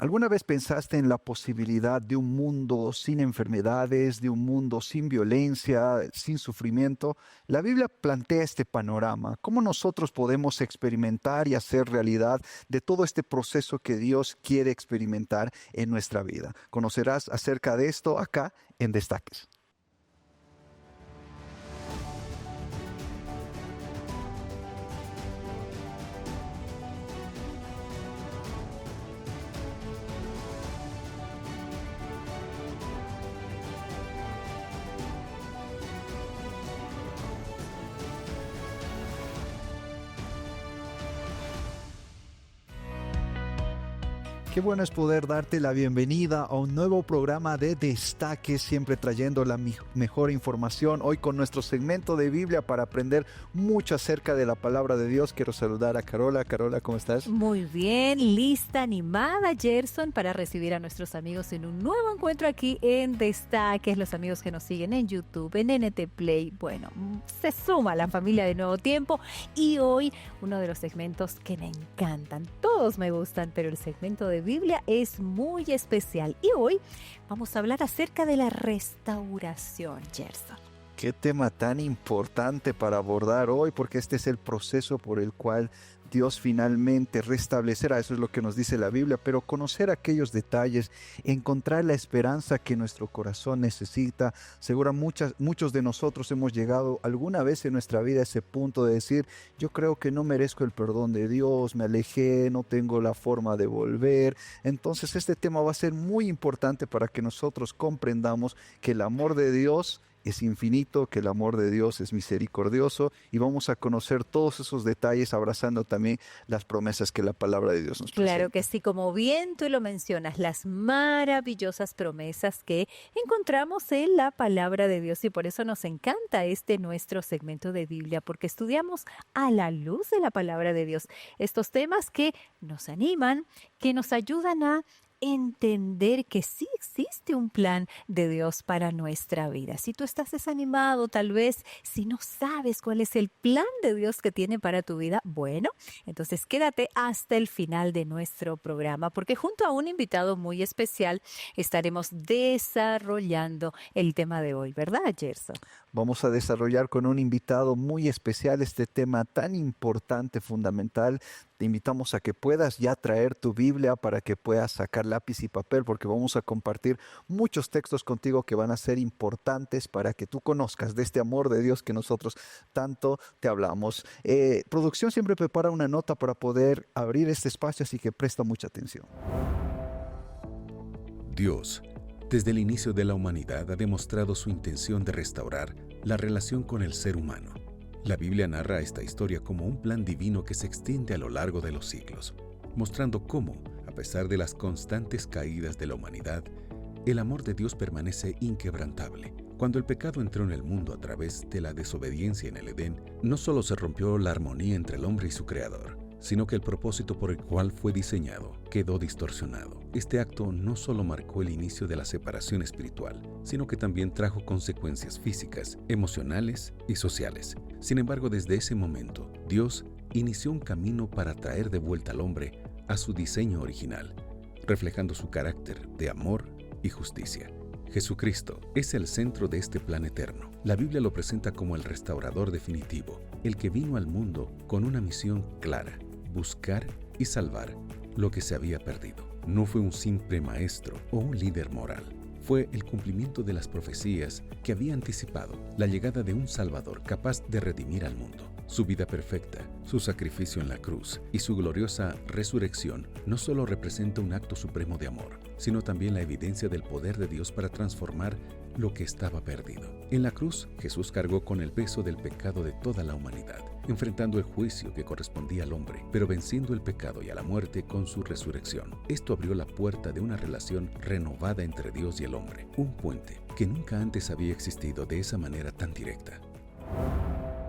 ¿Alguna vez pensaste en la posibilidad de un mundo sin enfermedades, de un mundo sin violencia, sin sufrimiento? La Biblia plantea este panorama. ¿Cómo nosotros podemos experimentar y hacer realidad de todo este proceso que Dios quiere experimentar en nuestra vida? Conocerás acerca de esto acá en Destaques. Qué bueno es poder darte la bienvenida a un nuevo programa de Destaque, siempre trayendo la mejor información. Hoy con nuestro segmento de Biblia para aprender mucho acerca de la palabra de Dios. Quiero saludar a Carola. Carola, ¿cómo estás? Muy bien, lista, animada, Gerson, para recibir a nuestros amigos en un nuevo encuentro aquí en Destaques. Los amigos que nos siguen en YouTube, en NT Play. Bueno, se suma la familia de Nuevo Tiempo. Y hoy uno de los segmentos que me encantan. Todos me gustan, pero el segmento de Biblia es muy especial. Y hoy vamos a hablar acerca de la restauración, Gerson. Qué tema tan importante para abordar hoy, porque este es el proceso por el cual Dios finalmente restablecerá, eso es lo que nos dice la Biblia, pero conocer aquellos detalles, encontrar la esperanza que nuestro corazón necesita. Seguro muchos de nosotros hemos llegado alguna vez en nuestra vida a ese punto de decir, yo creo que no merezco el perdón de Dios, me alejé, no tengo la forma de volver. Entonces este tema va a ser muy importante para que nosotros comprendamos que el amor de Dios es infinito, que el amor de Dios es misericordioso, y vamos a conocer todos esos detalles abrazando también las promesas que la palabra de Dios nos presenta. Claro que sí, como bien tú lo mencionas, las maravillosas promesas que encontramos en la palabra de Dios, y por eso nos encanta este nuestro segmento de Biblia, porque estudiamos a la luz de la palabra de Dios estos temas que nos animan, que nos ayudan a entender que sí existe un plan de Dios para nuestra vida. Si tú estás desanimado, tal vez, si no sabes cuál es el plan de Dios que tiene para tu vida, bueno, entonces quédate hasta el final de nuestro programa, porque junto a un invitado muy especial estaremos desarrollando el tema de hoy, ¿verdad, Gerson? Vamos a desarrollar con un invitado muy especial este tema tan importante, fundamental. Te invitamos a que puedas ya traer tu Biblia para que puedas sacar lápiz y papel, porque vamos a compartir muchos textos contigo que van a ser importantes para que tú conozcas de este amor de Dios que nosotros tanto te hablamos. Producción siempre prepara una nota para poder abrir este espacio, así que presta mucha atención. Dios, desde el inicio de la humanidad, ha demostrado su intención de restaurar la relación con el ser humano. La Biblia narra esta historia como un plan divino que se extiende a lo largo de los siglos, mostrando cómo, a pesar de las constantes caídas de la humanidad, el amor de Dios permanece inquebrantable. Cuando el pecado entró en el mundo a través de la desobediencia en el Edén, no solo se rompió la armonía entre el hombre y su creador, sino que el propósito por el cual fue diseñado quedó distorsionado. Este acto no solo marcó el inicio de la separación espiritual, sino que también trajo consecuencias físicas, emocionales y sociales. Sin embargo, desde ese momento, Dios inició un camino para traer de vuelta al hombre a su diseño original, reflejando su carácter de amor y justicia. Jesucristo es el centro de este plan eterno. La Biblia lo presenta como el restaurador definitivo, el que vino al mundo con una misión clara: buscar y salvar lo que se había perdido. No fue un simple maestro o un líder moral. Fue el cumplimiento de las profecías que había anticipado la llegada de un Salvador capaz de redimir al mundo. Su vida perfecta, su sacrificio en la cruz y su gloriosa resurrección no solo representa un acto supremo de amor, sino también la evidencia del poder de Dios para transformar lo que estaba perdido. En la cruz, Jesús cargó con el peso del pecado de toda la humanidad, enfrentando el juicio que correspondía al hombre, pero venciendo el pecado y a la muerte con su resurrección. Esto abrió la puerta de una relación renovada entre Dios y el hombre, un puente que nunca antes había existido de esa manera tan directa.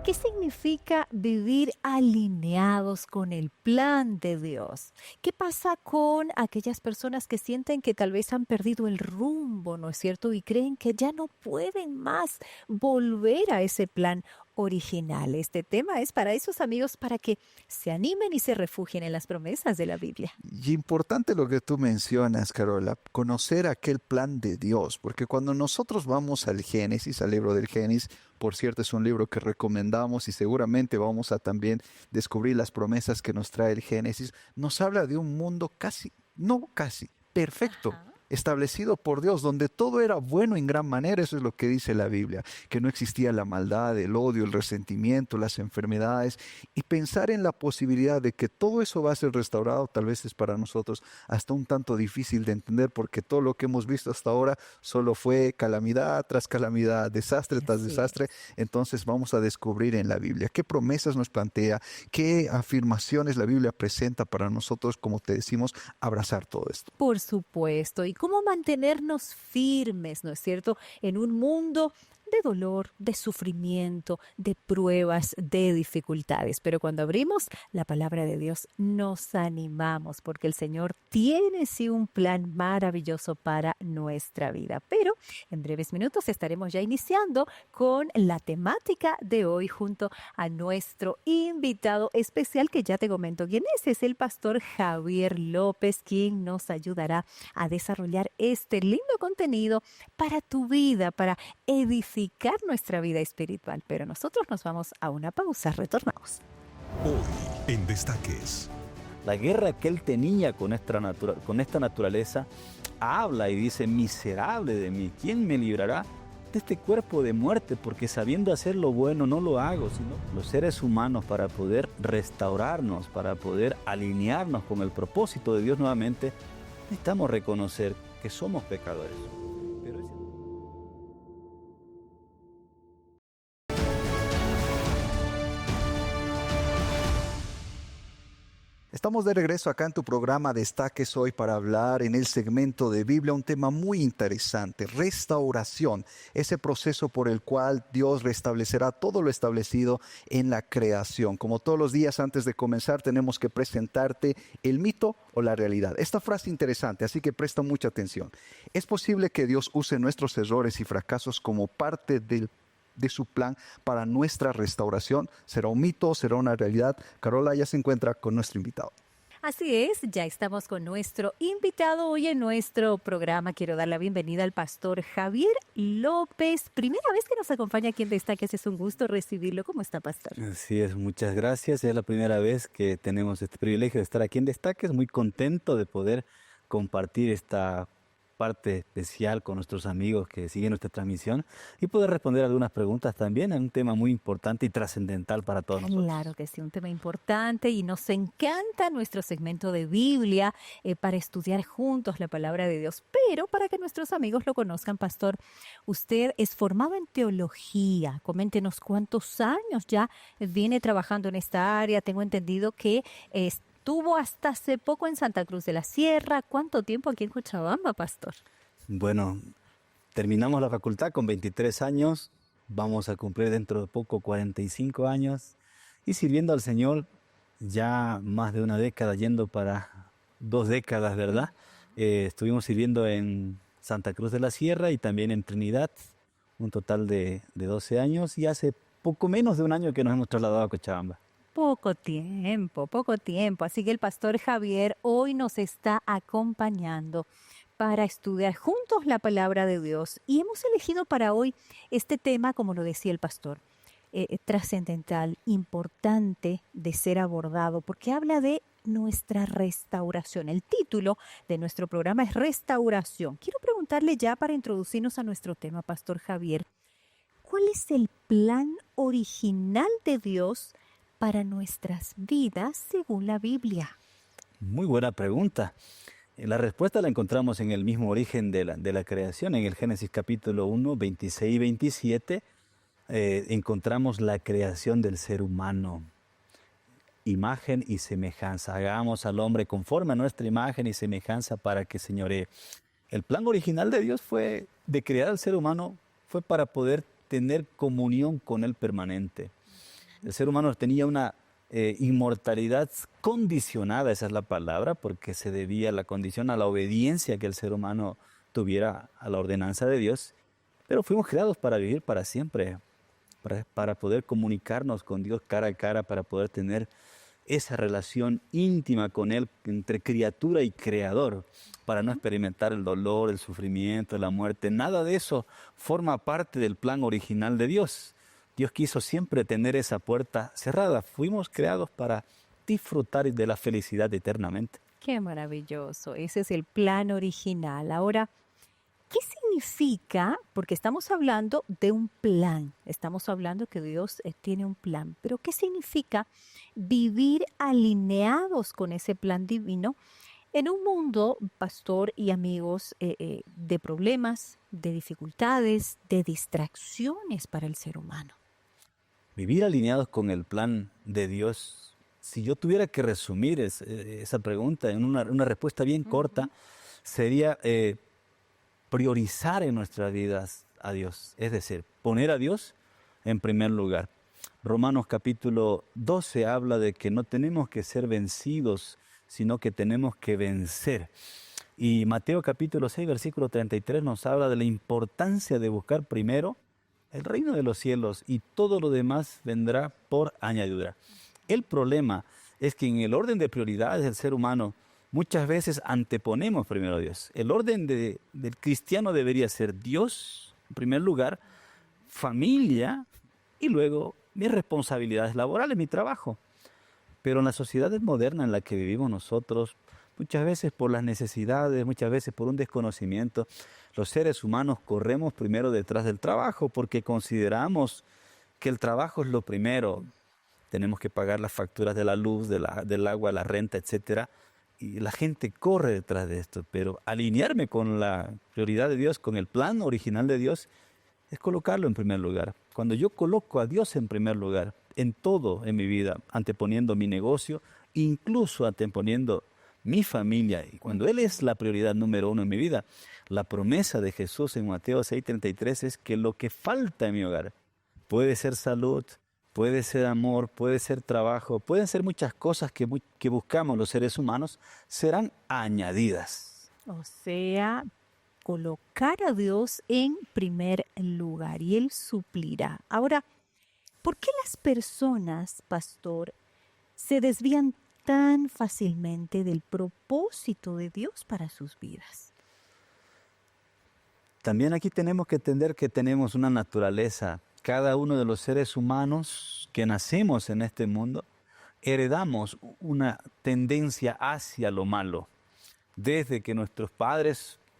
¿Qué significa vivir alineados con el plan de Dios? ¿Qué pasa con aquellas personas que sienten que tal vez han perdido el rumbo, ¿no es cierto? Y creen que ya no pueden más volver a ese plan original. Este tema es para esos amigos para que se animen y se refugien en las promesas de la Biblia. Y importante lo que tú mencionas, Carola, conocer aquel plan de Dios, porque cuando nosotros vamos al Génesis, al libro del Génesis, por cierto, es un libro que recomendamos y seguramente vamos a también descubrir las promesas que nos trae el Génesis, nos habla de un mundo casi, perfecto. Ajá. Establecido por Dios, donde todo era bueno en gran manera. Eso es lo que dice la Biblia, que no existía la maldad, el odio, el resentimiento, las enfermedades, y pensar en la posibilidad de que todo eso va a ser restaurado tal vez es para nosotros hasta un tanto difícil de entender, porque todo lo que hemos visto hasta ahora solo fue calamidad tras calamidad, desastre tras Así desastre. es. Entonces vamos a descubrir en la Biblia qué promesas nos plantea, qué afirmaciones la Biblia presenta para nosotros, como te decimos, abrazar todo esto. Por supuesto. ¿Y cómo mantenernos firmes, no es cierto, en un mundo de dolor, de sufrimiento, de pruebas, de dificultades? Pero cuando abrimos la palabra de Dios, nos animamos porque el Señor tiene sí un plan maravilloso para nuestra vida. Pero en breves minutos estaremos ya iniciando con la temática de hoy junto a nuestro invitado especial, que ya te comento quién es el pastor Javier López, quien nos ayudará a desarrollar este lindo contenido para tu vida, para edificar nuestra vida espiritual. Pero nosotros nos vamos a una pausa, retornamos. Hoy en Destaques. La guerra que él tenía con esta naturaleza habla y dice: miserable de mí, ¿quién me librará de este cuerpo de muerte? Porque sabiendo hacer lo bueno no lo hago, sino los seres humanos, para poder restaurarnos, para poder alinearnos con el propósito de Dios nuevamente, necesitamos reconocer que somos pecadores. Estamos de regreso acá en tu programa Destaques hoy para hablar en el segmento de Biblia un tema muy interesante: restauración, ese proceso por el cual Dios restablecerá todo lo establecido en la creación. Como todos los días antes de comenzar tenemos que presentarte el mito o la realidad. Esta frase interesante, así que presta mucha atención. ¿Es posible que Dios use nuestros errores y fracasos como parte de su plan para nuestra restauración? ¿Será un mito? ¿Será una realidad? Carola ya se encuentra con nuestro invitado. Así es, ya estamos con nuestro invitado hoy en nuestro programa. Quiero dar la bienvenida al pastor Javier López. Primera vez que nos acompaña aquí en Destaques, es un gusto recibirlo. ¿Cómo está, pastor? Así es, muchas gracias. Es la primera vez que tenemos este privilegio de estar aquí en Destaques. Muy contento de poder compartir esta parte especial con nuestros amigos que siguen nuestra transmisión y poder responder algunas preguntas también en un tema muy importante y trascendental para todos nosotros. Claro que sí, un tema importante, y nos encanta nuestro segmento de Biblia para estudiar juntos la palabra de Dios. Pero para que nuestros amigos lo conozcan, pastor, usted es formado en teología. Coméntenos cuántos años ya viene trabajando en esta área. Tengo entendido que estuvo hasta hace poco en Santa Cruz de la Sierra. ¿Cuánto tiempo aquí en Cochabamba, pastor? Bueno, terminamos la facultad con 23 años, vamos a cumplir dentro de poco 45 años y sirviendo al Señor ya más de una década, yendo para 2 décadas, ¿verdad? Estuvimos sirviendo en Santa Cruz de la Sierra y también en Trinidad, un total de 12 años, y hace poco menos de un año que nos hemos trasladado a Cochabamba. Poco tiempo. Así que el pastor Javier hoy nos está acompañando para estudiar juntos la palabra de Dios. Y hemos elegido para hoy este tema, como lo decía el pastor, trascendental, importante de ser abordado, porque habla de nuestra restauración. El título de nuestro programa es Restauración. Quiero preguntarle ya para introducirnos a nuestro tema, pastor Javier, ¿cuál es el plan original de Dios para nuestras vidas según la Biblia? Muy buena pregunta. La respuesta la encontramos en el mismo origen de la creación. En el Génesis capítulo 1, 26 y 27, encontramos la creación del ser humano. Imagen y semejanza. Hagamos al hombre conforme a nuestra imagen y semejanza para que señoree. El plan original de Dios fue de crear al ser humano, fue para poder tener comunión con él permanente. El ser humano tenía una inmortalidad condicionada, esa es la palabra, porque se debía la condición a la obediencia que el ser humano tuviera a la ordenanza de Dios, pero fuimos creados para vivir para siempre. para poder comunicarnos con Dios cara a cara, para poder tener esa relación íntima con Él entre criatura y creador, para no experimentar el dolor, el sufrimiento, la muerte. Nada de eso forma parte del plan original de Dios. Dios quiso siempre tener esa puerta cerrada. Fuimos creados para disfrutar de la felicidad eternamente. Qué maravilloso. Ese es el plan original. Ahora, ¿qué significa? Porque estamos hablando de un plan. Estamos hablando que Dios tiene un plan. Pero ¿qué significa vivir alineados con ese plan divino en un mundo, pastor y amigos, de problemas, de dificultades, de distracciones para el ser humano? Vivir alineados con el plan de Dios. Si yo tuviera que resumir esa pregunta en una respuesta bien corta, sería priorizar en nuestras vidas a Dios. Es decir, poner a Dios en primer lugar. Romanos capítulo 12 habla de que no tenemos que ser vencidos, sino que tenemos que vencer. Y Mateo capítulo 6, versículo 33 nos habla de la importancia de buscar primero el reino de los cielos y todo lo demás vendrá por añadidura. El problema es que en el orden de prioridades del ser humano muchas veces anteponemos primero a Dios. El orden del cristiano debería ser Dios, en primer lugar, familia y luego mis responsabilidades laborales, mi trabajo. Pero en la sociedad moderna en la que vivimos nosotros, muchas veces por las necesidades, muchas veces por un desconocimiento, los seres humanos corremos primero detrás del trabajo porque consideramos que el trabajo es lo primero. Tenemos que pagar las facturas de la luz, del agua, la renta, etcétera. Y la gente corre detrás de esto. Pero alinearme con la prioridad de Dios, con el plan original de Dios, es colocarlo en primer lugar. Cuando yo coloco a Dios en primer lugar, en todo en mi vida, anteponiendo mi negocio, incluso anteponiendo mi familia, y cuando Él es la prioridad número uno en mi vida, la promesa de Jesús en Mateo 6:33 es que lo que falta en mi hogar puede ser salud, puede ser amor, puede ser trabajo, pueden ser muchas cosas que buscamos los seres humanos, serán añadidas. O sea, colocar a Dios en primer lugar y Él suplirá. Ahora, ¿por qué las personas, pastor, se desvían tan fácilmente del propósito de Dios para sus vidas? También aquí tenemos que entender que tenemos una naturaleza. Cada uno de los seres humanos que nacemos en este mundo heredamos una tendencia hacia lo malo. Desde que nuestros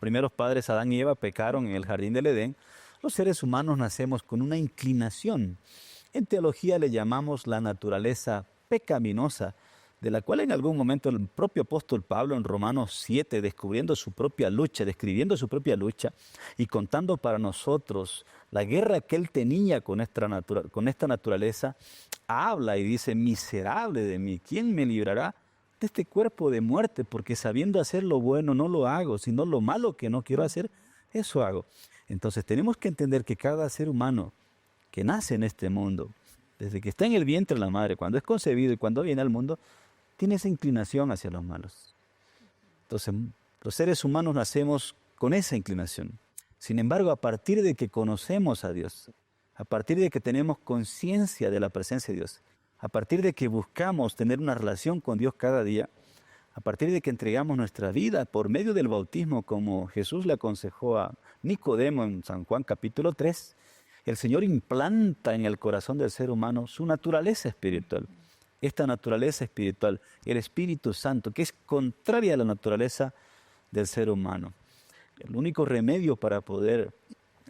primeros padres Adán y Eva pecaron en el jardín del Edén, los seres humanos nacemos con una inclinación. En teología le llamamos la naturaleza pecaminosa, de la cual en algún momento el propio apóstol Pablo en Romanos 7, describiendo su propia lucha y contando para nosotros la guerra que él tenía con esta naturaleza, habla y dice: miserable de mí, ¿quién me librará de este cuerpo de muerte? Porque sabiendo hacer lo bueno no lo hago, sino lo malo que no quiero hacer, eso hago. Entonces tenemos que entender que cada ser humano que nace en este mundo, desde que está en el vientre de la madre, cuando es concebido y cuando viene al mundo, tiene esa inclinación hacia los malos. Entonces, los seres humanos nacemos con esa inclinación. Sin embargo, a partir de que conocemos a Dios, a partir de que tenemos conciencia de la presencia de Dios, a partir de que buscamos tener una relación con Dios cada día, a partir de que entregamos nuestra vida por medio del bautismo, como Jesús le aconsejó a Nicodemo en San Juan capítulo 3, el Señor implanta en el corazón del ser humano su naturaleza espiritual. Esta naturaleza espiritual, el Espíritu Santo, que es contraria a la naturaleza del ser humano. El único remedio para poder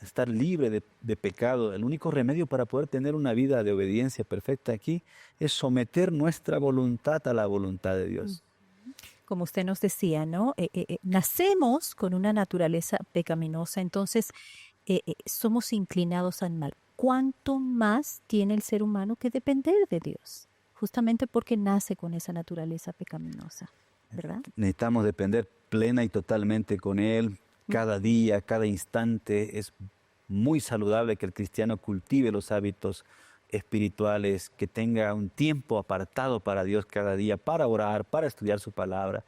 estar libre de pecado, el único remedio para poder tener una vida de obediencia perfecta aquí, es someter nuestra voluntad a la voluntad de Dios. Como usted nos decía, ¿no? Nacemos con una naturaleza pecaminosa, entonces somos inclinados al mal. ¿Cuánto más tiene el ser humano que depender de Dios? Justamente porque nace con esa naturaleza pecaminosa, ¿verdad? Necesitamos depender plena y totalmente con Él, cada día, cada instante. Es muy saludable que el cristiano cultive los hábitos espirituales, que tenga un tiempo apartado para Dios cada día, para orar, para estudiar su palabra,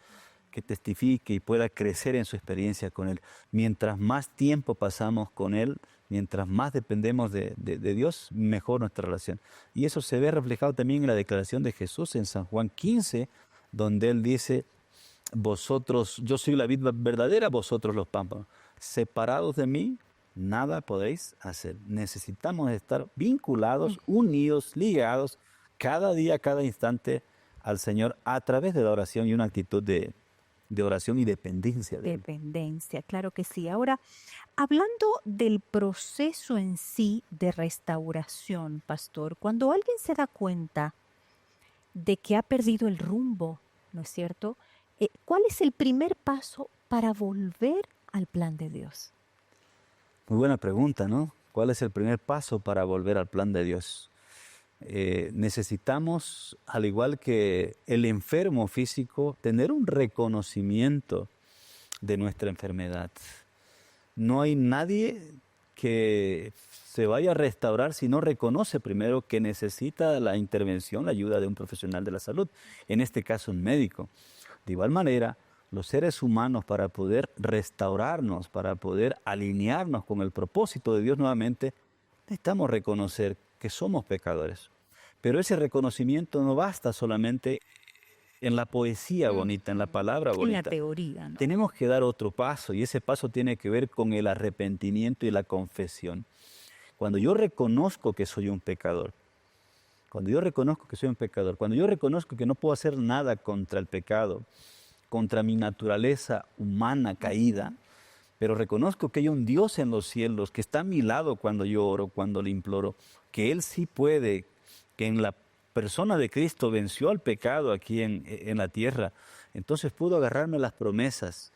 que testifique y pueda crecer en su experiencia con Él. Mientras más tiempo pasamos con Él, Mientras más dependemos de Dios, mejor nuestra relación. Y eso se ve reflejado también en la declaración de Jesús en San Juan 15, donde Él dice, vosotros, yo soy la vid verdadera, vosotros los pámpanos. Separados de mí, nada podéis hacer. Necesitamos estar vinculados, unidos, ligados, cada día, cada instante al Señor a través de la oración y una actitud de oración y dependencia de Él. Dependencia, claro que sí. Ahora, hablando del proceso en sí de restauración, pastor, cuando alguien se da cuenta de que ha perdido el rumbo, ¿no es cierto? ¿Cuál es el primer paso para volver al plan de Dios? Muy buena pregunta, ¿no? ¿Cuál es el primer paso para volver al plan de Dios? Necesitamos, al igual que el enfermo físico, tener un reconocimiento de nuestra enfermedad. No hay nadie que se vaya a restaurar si no reconoce primero que necesita la intervención, la ayuda de un profesional de la salud, en este caso un médico. De igual manera, los seres humanos, para poder restaurarnos, para poder alinearnos con el propósito de Dios nuevamente, necesitamos reconocer que somos pecadores. Pero ese reconocimiento no basta solamente en la poesía bonita, en la palabra bonita. En la teoría, ¿no? Tenemos que dar otro paso, y ese paso tiene que ver con el arrepentimiento y la confesión. Cuando yo reconozco que soy un pecador, cuando yo reconozco que no puedo hacer nada contra el pecado, contra mi naturaleza humana caída, pero reconozco que hay un Dios en los cielos que está a mi lado cuando yo oro, cuando le imploro, que Él sí puede, que en la persona de Cristo venció al pecado aquí en la tierra. Entonces puedo agarrarme a las promesas,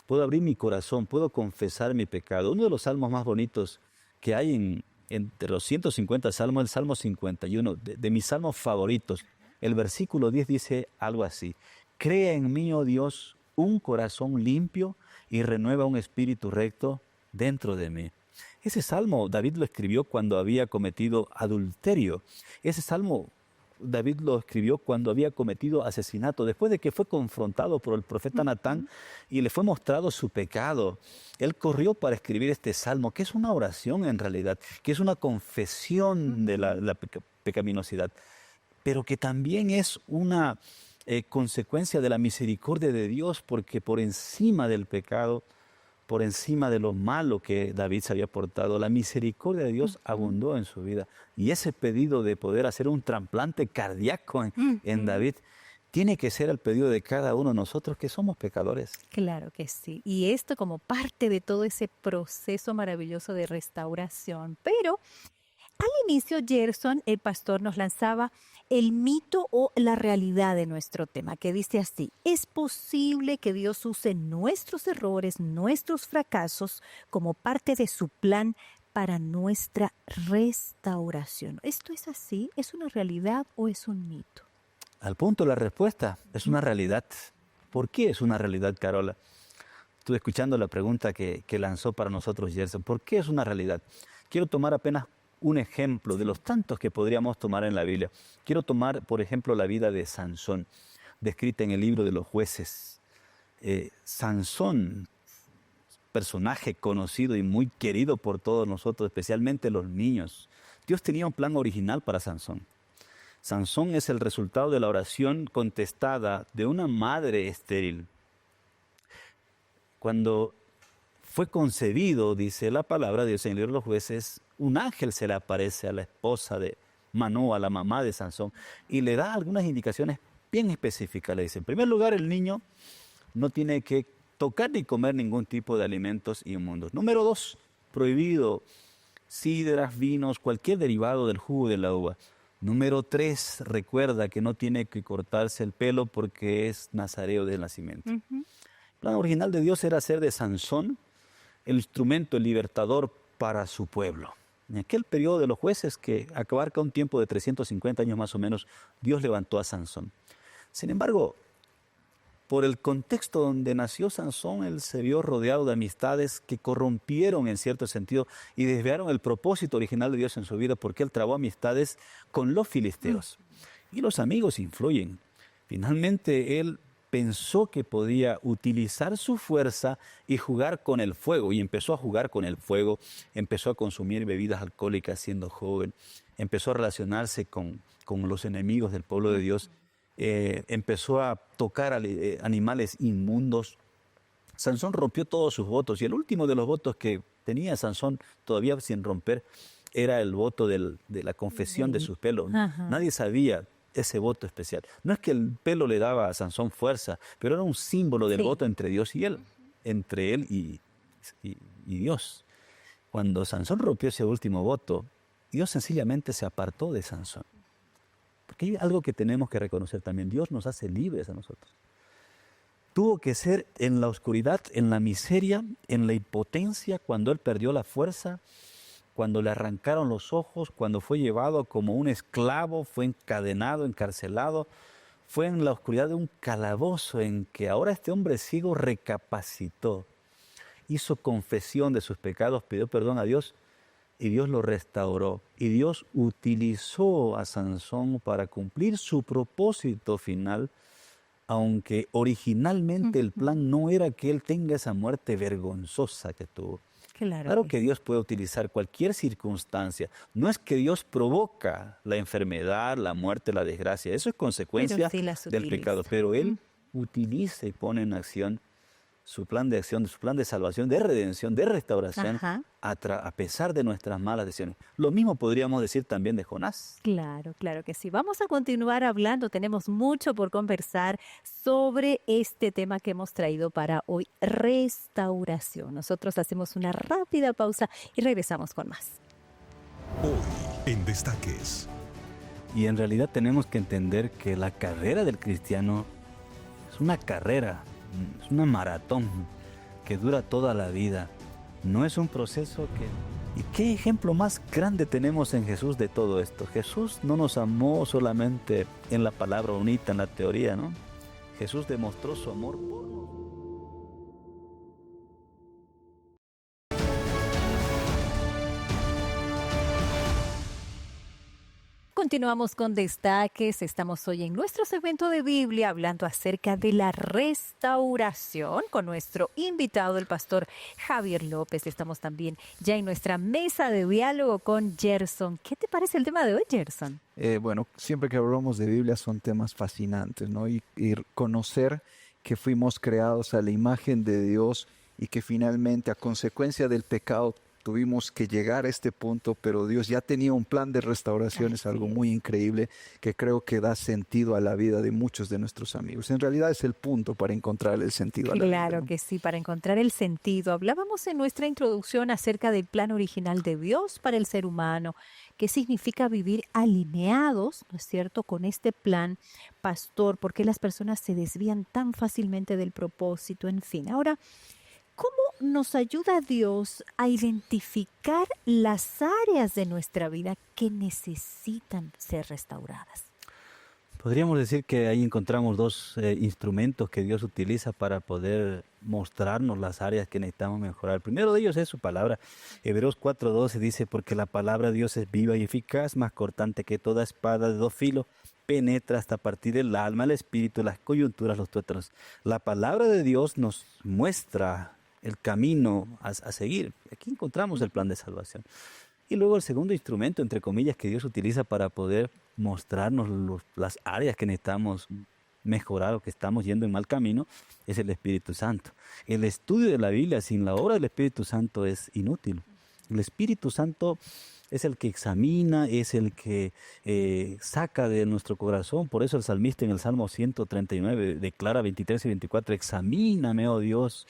puedo abrir mi corazón, puedo confesar mi pecado. Uno de los salmos más bonitos que hay entre los 150 salmos, el Salmo 51, de mis salmos favoritos. El versículo 10 dice algo así: crea en mí, oh Dios, un corazón limpio y renueva un espíritu recto dentro de mí. Ese salmo David lo escribió cuando había cometido adulterio. Ese salmo David lo escribió cuando había cometido asesinato, después de que fue confrontado por el profeta Natán y le fue mostrado su pecado. Él corrió para escribir este salmo, que es una oración en realidad, que es una confesión de la pecaminosidad, pero que también es una consecuencia de la misericordia de Dios, porque por encima del pecado, por encima de lo malo que David se había portado, la misericordia de Dios abundó en su vida. Y ese pedido de poder hacer un trasplante cardíaco en David tiene que ser el pedido de cada uno de nosotros que somos pecadores. Claro que sí. Y esto como parte de todo ese proceso maravilloso de restauración. Pero al inicio, Gerson, el pastor, nos lanzaba el mito o la realidad de nuestro tema, que dice así: es posible que Dios use nuestros errores, nuestros fracasos, como parte de su plan para nuestra restauración. ¿Esto es así? ¿Es una realidad o es un mito? Al punto, la respuesta es una realidad. ¿Por qué es una realidad, Carola? Estuve escuchando la pregunta que lanzó para nosotros Gerson. ¿Por qué es una realidad? Quiero tomar apenas un ejemplo de los tantos que podríamos tomar en la Biblia. Quiero tomar, por ejemplo, la vida de Sansón, descrita en el libro de los Jueces. Sansón, personaje conocido y muy querido por todos nosotros, especialmente los niños. Dios tenía un plan original para Sansón. Sansón es el resultado de la oración contestada de una madre estéril. Cuando fue concebido, dice la palabra de Dios en el libro de los Jueces, un ángel se le aparece a la esposa de Manoa, la mamá de Sansón, y le da algunas indicaciones bien específicas. Le dice, en primer lugar, el niño no tiene que tocar ni comer ningún tipo de alimentos inmundos. Número 2, prohibido sidras, vinos, cualquier derivado del jugo de la uva. Número 3, recuerda que no tiene que cortarse el pelo porque es nazareo de nacimiento. El plan original de Dios era hacer de Sansón el instrumento, el libertador para su pueblo. En aquel periodo de los jueces, que abarca un tiempo de 350 años más o menos, Dios levantó a Sansón. Sin embargo, por el contexto donde nació Sansón, él se vio rodeado de amistades que corrompieron en cierto sentido y desviaron el propósito original de Dios en su vida, porque él trabó amistades con los filisteos. Y los amigos influyen. Finalmente, él pensó que podía utilizar su fuerza y jugar con el fuego. Y empezó a jugar con el fuego, empezó a consumir bebidas alcohólicas siendo joven, empezó a relacionarse con los enemigos del pueblo de Dios, empezó a tocar animales inmundos. Sansón rompió todos sus votos, y el último de los votos que tenía Sansón todavía sin romper era el voto de la confesión de sus pelos. Ajá. Nadie sabía ese voto especial. No es que el pelo le daba a Sansón fuerza, pero era un símbolo del Sí. voto entre Dios y él, entre él y Dios. Cuando Sansón rompió ese último voto, Dios sencillamente se apartó de Sansón. Porque hay algo que tenemos que reconocer también: Dios nos hace libres a nosotros. Tuvo que ser en la oscuridad, en la miseria, en la impotencia, cuando él perdió la fuerza, cuando le arrancaron los ojos, cuando fue llevado como un esclavo, fue encadenado, encarcelado. Fue en la oscuridad de un calabozo en que ahora este hombre ciego recapacitó, hizo confesión de sus pecados, pidió perdón a Dios y Dios lo restauró. Y Dios utilizó a Sansón para cumplir su propósito final, aunque originalmente el plan no era que él tenga esa muerte vergonzosa que tuvo. Claro que Dios puede utilizar cualquier circunstancia. No es que Dios provoca la enfermedad, la muerte, la desgracia. Eso es consecuencia del pecado. Pero Él utiliza y pone en acción su plan de acción, su plan de salvación, de redención, de restauración, a pesar de nuestras malas decisiones. Lo mismo podríamos decir también de Jonás. Claro, claro que sí. Vamos a continuar hablando. Tenemos mucho por conversar sobre este tema que hemos traído para hoy: restauración. Nosotros hacemos una rápida pausa y regresamos con más. Hoy en Destaques. Y en realidad tenemos que entender que la carrera del cristiano es una carrera, es una maratón que dura toda la vida. No es un proceso que... ¿Y qué ejemplo más grande tenemos en Jesús de todo esto? Jesús no nos amó solamente en la palabra bonita, en la teoría, ¿no? Jesús demostró su amor por nosotros. Continuamos con Destaques. Estamos hoy en nuestro segmento de Biblia hablando acerca de la restauración con nuestro invitado, el pastor Javier López. Estamos también ya en nuestra mesa de diálogo con Gerson. ¿Qué te parece el tema de hoy, Gerson? Bueno, siempre que hablamos de Biblia son temas fascinantes, ¿no? Y conocer que fuimos creados a la imagen de Dios y que finalmente, a consecuencia del pecado, tuvimos que llegar a este punto, pero Dios ya tenía un plan de restauración. Es algo muy increíble que creo que da sentido a la vida de muchos de nuestros amigos. En realidad es el punto para encontrar el sentido a la vida, Claro que sí, para encontrar el sentido. Hablábamos en nuestra introducción acerca del plan original de Dios para el ser humano. ¿Qué significa vivir alineados, no es cierto, con este plan, pastor? ¿Por qué las personas se desvían tan fácilmente del propósito? En fin, ahora, ¿cómo nos ayuda Dios a identificar las áreas de nuestra vida que necesitan ser restauradas? Podríamos decir que ahí encontramos dos instrumentos que Dios utiliza para poder mostrarnos las áreas que necesitamos mejorar. El primero de ellos es su palabra. Hebreos 4:12 dice: porque la palabra de Dios es viva y eficaz, más cortante que toda espada de dos filos, penetra hasta partir el alma, el espíritu, las coyunturas, los tuétanos. La palabra de Dios nos muestra el camino a seguir. Aquí encontramos el plan de salvación. Y luego el segundo instrumento, entre comillas, que Dios utiliza para poder mostrarnos las áreas que necesitamos mejorar o que estamos yendo en mal camino, es el Espíritu Santo. El estudio de la Biblia sin la obra del Espíritu Santo es inútil. El Espíritu Santo es el que examina, es el que saca de nuestro corazón. Por eso el salmista en el Salmo 139 declara 23 y 24, examíname, oh Dios,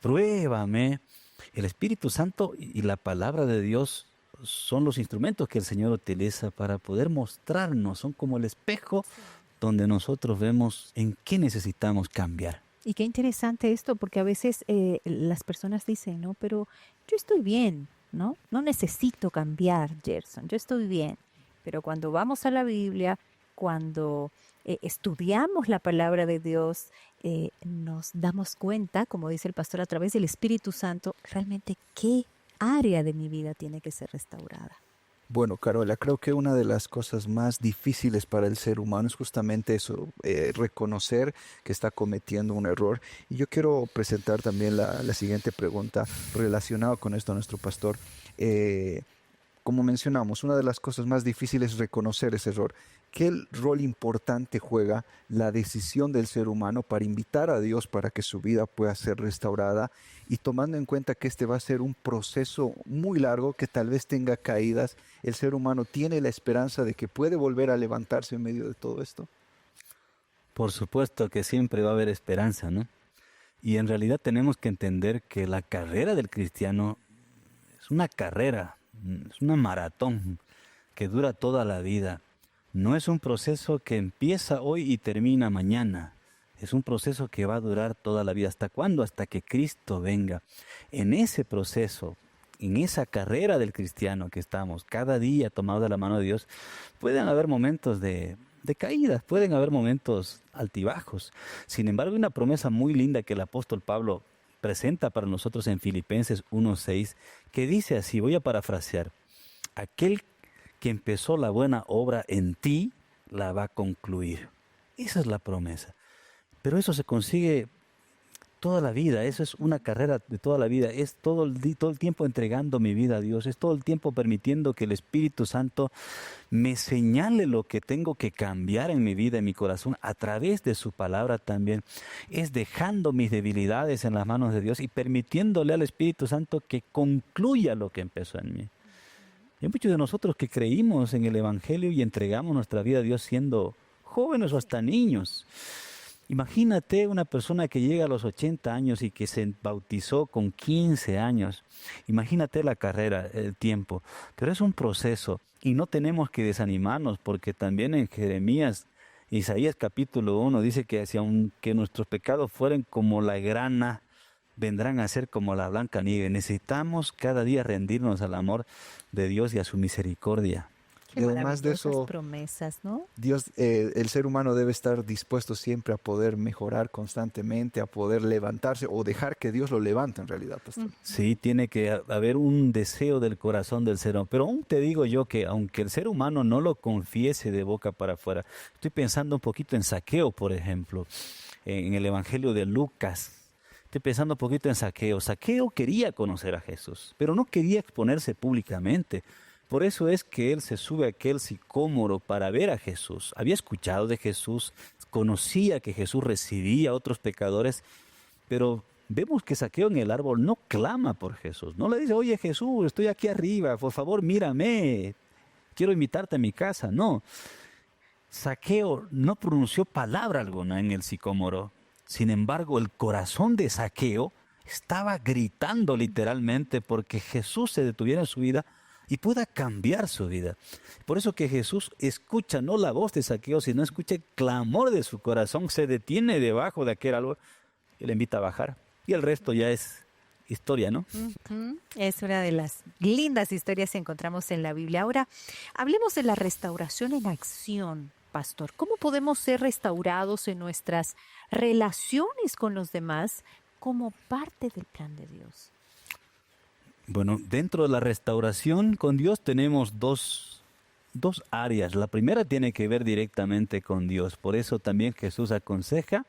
pruébame. El Espíritu Santo y la palabra de Dios son los instrumentos que el Señor utiliza para poder mostrarnos. Son como el espejo donde nosotros vemos en qué necesitamos cambiar. Y qué interesante esto, porque a veces las personas dicen, no, pero yo estoy bien, ¿no? No necesito cambiar, Gerson, yo estoy bien. Pero cuando vamos a la Biblia, cuando estudiamos la palabra de Dios, nos damos cuenta, como dice el pastor, a través del Espíritu Santo, realmente qué área de mi vida tiene que ser restaurada. Bueno, Carola, creo que una de las cosas más difíciles para el ser humano es justamente eso, reconocer que está cometiendo un error. Y yo quiero presentar también la siguiente pregunta relacionada con esto a nuestro pastor. Como mencionamos, una de las cosas más difíciles es reconocer ese error. ¿Qué rol importante juega la decisión del ser humano para invitar a Dios para que su vida pueda ser restaurada? Y tomando en cuenta que este va a ser un proceso muy largo, que tal vez tenga caídas, ¿el ser humano tiene la esperanza de que puede volver a levantarse en medio de todo esto? Por supuesto que siempre va a haber esperanza, ¿no? Y en realidad tenemos que entender que la carrera del cristiano es una carrera, es una maratón que dura toda la vida. No es un proceso que empieza hoy y termina mañana. Es un proceso que va a durar toda la vida. ¿Hasta cuándo? Hasta que Cristo venga. En ese proceso, en esa carrera del cristiano que estamos, cada día tomados de la mano de Dios, pueden haber momentos de caídas, pueden haber momentos altibajos. Sin embargo, hay una promesa muy linda que el apóstol Pablo presenta para nosotros en Filipenses 1:6, que dice así, voy a parafrasear: aquel que empezó la buena obra en ti, la va a concluir. Esa es la promesa. Pero eso se consigue toda la vida, eso es una carrera de toda la vida, es todo el tiempo entregando mi vida a Dios, es todo el tiempo permitiendo que el Espíritu Santo me señale lo que tengo que cambiar en mi vida, en mi corazón, a través de su palabra también. Es dejando mis debilidades en las manos de Dios y permitiéndole al Espíritu Santo que concluya lo que empezó en mí. Hay muchos de nosotros que creímos en el Evangelio y entregamos nuestra vida a Dios siendo jóvenes o hasta niños. Imagínate una persona que llega a los 80 años y que se bautizó con 15 años. Imagínate la carrera, el tiempo. Pero es un proceso y no tenemos que desanimarnos, porque también en Jeremías, Isaías capítulo 1 dice que si aunque nuestros pecados fueren como la grana, vendrán a ser como la blanca nieve. Necesitamos cada día rendirnos al amor de Dios y a su misericordia. Qué Y además de maravillosas eso, promesas, ¿no? Dios, el ser humano debe estar dispuesto siempre a poder mejorar constantemente, a poder levantarse o dejar que Dios lo levante en realidad, pastor. Sí, tiene que haber un deseo del corazón del ser humano. Pero aún te digo yo que aunque el ser humano no lo confiese de boca para afuera, estoy pensando un poquito en Zaqueo, por ejemplo, en el Evangelio de Lucas. Estoy pensando un poquito en Zaqueo. Zaqueo quería conocer a Jesús, pero no quería exponerse públicamente. Por eso es que él se sube a aquel sicómoro para ver a Jesús. Había escuchado de Jesús, conocía que Jesús recibía a otros pecadores, pero vemos que Zaqueo en el árbol no clama por Jesús. No le dice, oye Jesús, estoy aquí arriba, por favor mírame, quiero invitarte a mi casa. No, Zaqueo no pronunció palabra alguna en el sicómoro. Sin embargo, el corazón de Zaqueo estaba gritando literalmente porque Jesús se detuviera en su vida y pueda cambiar su vida. Por eso que Jesús escucha no la voz de Zaqueo, sino escucha el clamor de su corazón, se detiene debajo de aquel árbol y le invita a bajar. Y el resto ya es historia, ¿no? Es una de las lindas historias que encontramos en la Biblia. Ahora, hablemos de la restauración en acción, pastor. ¿Cómo podemos ser restaurados en nuestras relaciones con los demás como parte del plan de Dios? Bueno, dentro de la restauración con Dios tenemos dos áreas. La primera tiene que ver directamente con Dios. Por eso también Jesús aconseja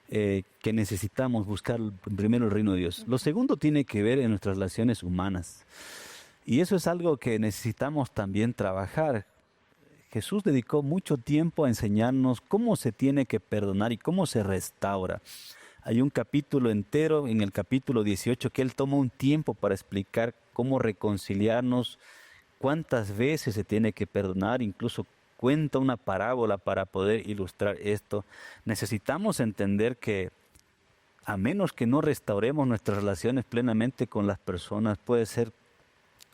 que necesitamos buscar primero el reino de Dios. Lo segundo tiene que ver en nuestras relaciones humanas. Y eso es algo que necesitamos también trabajar. Jesús dedicó mucho tiempo a enseñarnos cómo se tiene que perdonar y cómo se restaura. Hay un capítulo entero, en el capítulo 18, que Él toma un tiempo para explicar cómo reconciliarnos, cuántas veces se tiene que perdonar, incluso cuenta una parábola para poder ilustrar esto. Necesitamos entender que a menos que no restauremos nuestras relaciones plenamente con las personas, puede ser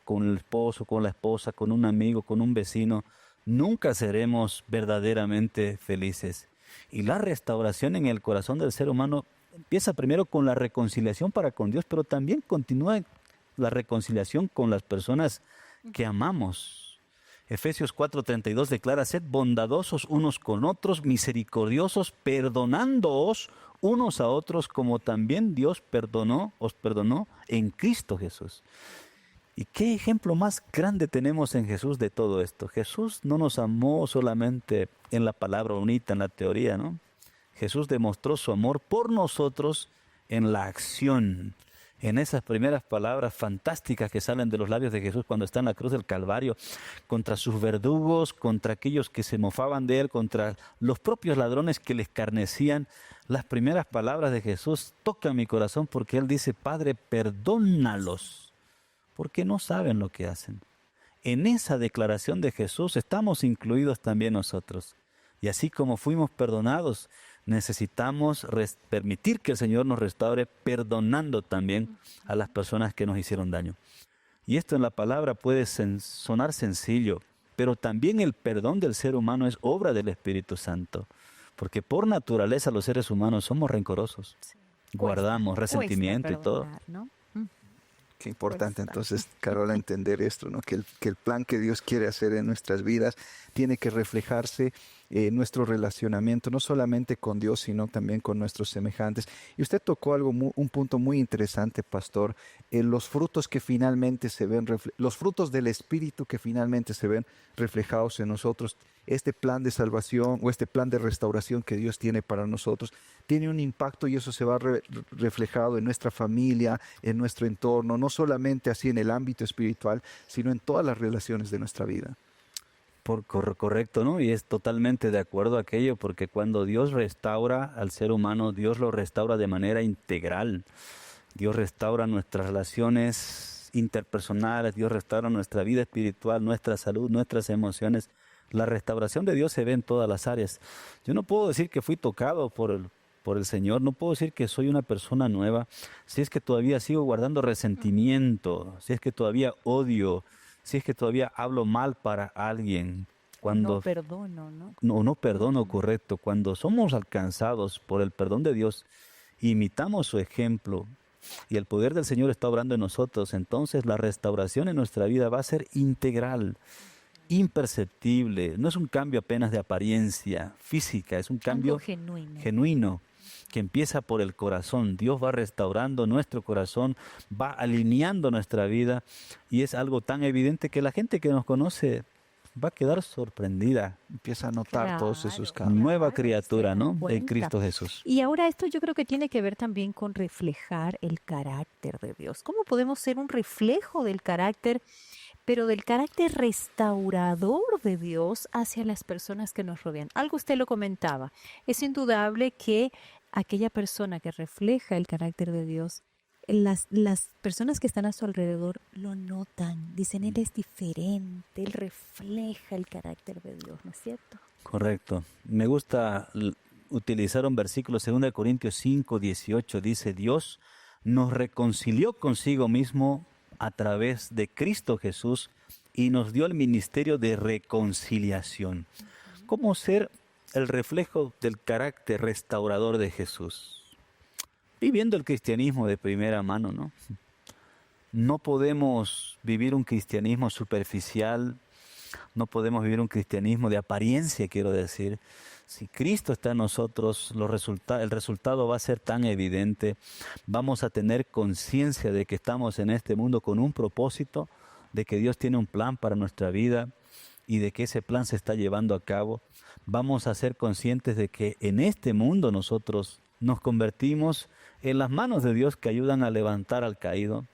con el esposo, con la esposa, con un amigo, con un vecino, nunca seremos verdaderamente felices. Y la restauración en el corazón del ser humano empieza primero con la reconciliación para con Dios, pero también continúa la reconciliación con las personas que amamos. Efesios 4:32 declara: sed bondadosos unos con otros, misericordiosos, perdonándoos unos a otros, como también Dios os perdonó en Cristo Jesús. ¿Y qué ejemplo más grande tenemos en Jesús de todo esto? Jesús no nos amó solamente en la palabra bonita, en la teoría, ¿no? Jesús demostró su amor por nosotros en la acción, en esas primeras palabras fantásticas que salen de los labios de Jesús cuando está en la cruz del Calvario, contra sus verdugos, contra aquellos que se mofaban de él, contra los propios ladrones que le escarnecían. Las primeras palabras de Jesús tocan mi corazón porque él dice: Padre, perdónalos, porque no saben lo que hacen. En esa declaración de Jesús estamos incluidos también nosotros. Y así como fuimos perdonados, necesitamos permitir que el Señor nos restaure, perdonando también a las personas que nos hicieron daño. Y esto en la palabra puede sonar sencillo, pero también el perdón del ser humano es obra del Espíritu Santo, porque por naturaleza los seres humanos somos rencorosos, guardamos resentimiento y todo. ¿No? Qué importante entonces, Carola, entender esto, ¿no? Que el plan que Dios quiere hacer en nuestras vidas tiene que reflejarse en nuestro relacionamiento, no solamente con Dios, sino también con nuestros semejantes. Y usted tocó un punto muy interesante, pastor, los frutos que finalmente se ven, los frutos del Espíritu que finalmente se ven reflejados en nosotros. Este plan de salvación o este plan de restauración que Dios tiene para nosotros tiene un impacto, y eso se va reflejado en nuestra familia, en nuestro entorno, no solamente así en el ámbito espiritual, sino en todas las relaciones de nuestra vida. Correcto, ¿no? Y es totalmente de acuerdo a aquello, porque cuando Dios restaura al ser humano, Dios lo restaura de manera integral. Dios restaura nuestras relaciones interpersonales, Dios restaura nuestra vida espiritual, nuestra salud, nuestras emociones. La restauración de Dios se ve en todas las áreas. Yo no puedo decir que fui tocado por el Señor, no puedo decir que soy una persona nueva si es que todavía sigo guardando resentimiento, si es que todavía odio, si es que todavía hablo mal para alguien. Cuando no perdono, ¿no? No perdono, correcto. Cuando somos alcanzados por el perdón de Dios, imitamos su ejemplo y el poder del Señor está obrando en nosotros, entonces la restauración en nuestra vida va a ser integral, imperceptible. No es un cambio apenas de apariencia física, es un cambio genuino que empieza por el corazón. Dios va restaurando nuestro corazón, va alineando nuestra vida, y es algo tan evidente que la gente que nos conoce va a quedar sorprendida. Empieza a notar todos esos cambios. Nueva criatura, ¿no? En Cristo Jesús. Y ahora esto yo creo que tiene que ver también con reflejar el carácter de Dios. ¿Cómo podemos ser un reflejo del carácter, pero del carácter restaurador de Dios hacia las personas que nos rodean? Algo usted lo comentaba. Es indudable que aquella persona que refleja el carácter de Dios, las personas que están a su alrededor lo notan, dicen: él es diferente, él refleja el carácter de Dios, ¿no es cierto? Correcto. Me gusta utilizar un versículo, 2 Corintios 5, 18, dice: Dios nos reconcilió consigo mismo a través de Cristo Jesús y nos dio el ministerio de reconciliación. ¿Cómo ser el reflejo del carácter restaurador de Jesús? Viviendo el cristianismo de primera mano, ¿no? No podemos vivir un cristianismo superficial, no podemos vivir un cristianismo de apariencia, quiero decir. Si Cristo está en nosotros, el resultado va a ser tan evidente. Vamos a tener conciencia de que estamos en este mundo con un propósito, de que Dios tiene un plan para nuestra vida y de que ese plan se está llevando a cabo. Vamos a ser conscientes de que en este mundo nosotros nos convertimos en las manos de Dios que ayudan a levantar al caído,